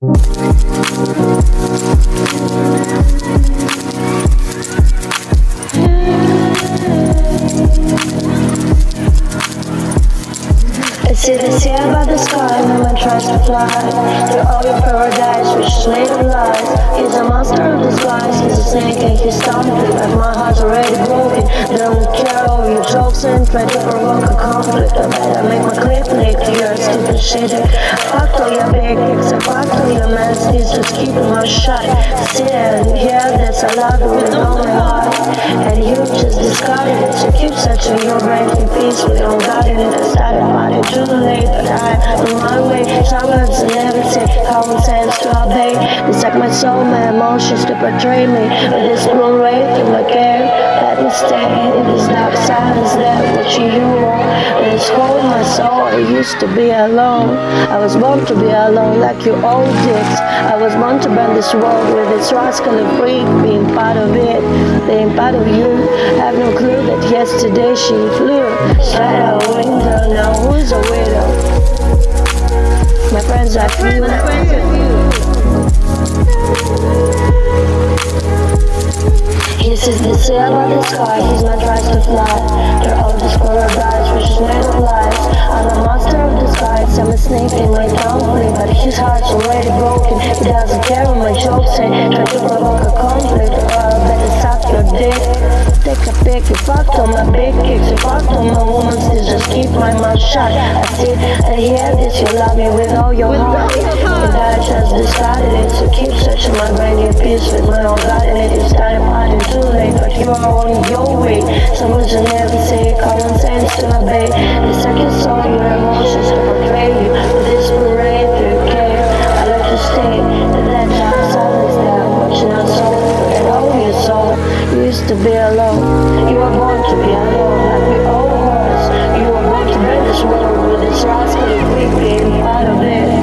I see the sea above the sky, no one tries to fly through all your paradise, which is made of lies. He's a monster of disguise, he's a snake and he's stomach, but my heart's already broken. Don't care all your jokes and try to provoke a conflict. I better make my clip lick to your stupid shit. Fuck all your big dicks and fuck all your messages, just keep your mouth shut. Sit and hear this, I love you with all my heart, and you just discarded it. So keep searching your brain in peace, we don't got it. I started fighting too late, but I'm on my way. Some words I never say, common sense to obey. It's like my soul, my emotions to portray me with this blue ray through my game. Let me stay in this dark silence, that what you want. When it's cold in my soul, I used to be alone. I was born to be alone like you old dicks. I was born to burn this world with its rascally freak, being part of it, being part of you. I have no clue that yesterday she flew straight out a window. Now who's a widow? My friends are few. He sees the sail of the sky, he's not tries to fly. They're all this paradise, which is made of lies. I'm a monster of disguise, I'm a snake in my conflict, but his heart's already broken. He doesn't care what my jokes say, try to provoke a conflict, or I'll better suck your dick. Take a pic, you fucked on my big kicks, you fucked on my woman's, just keep my mouth shut. I see and hear this, you love me with all your heart, and I just discarded it. So keep searching my brain in peace with my own God in it. You started partying too late, but you are on your way. Some words I never say, common sense to obey. The second saw your emotions to portray you with this parade through care. I let you stay in that dark silence there, watching our soul, and all your soul. You used to be alone, you were born to be alone, like we all was. You were born to bend this world with its rascally freak being part of it.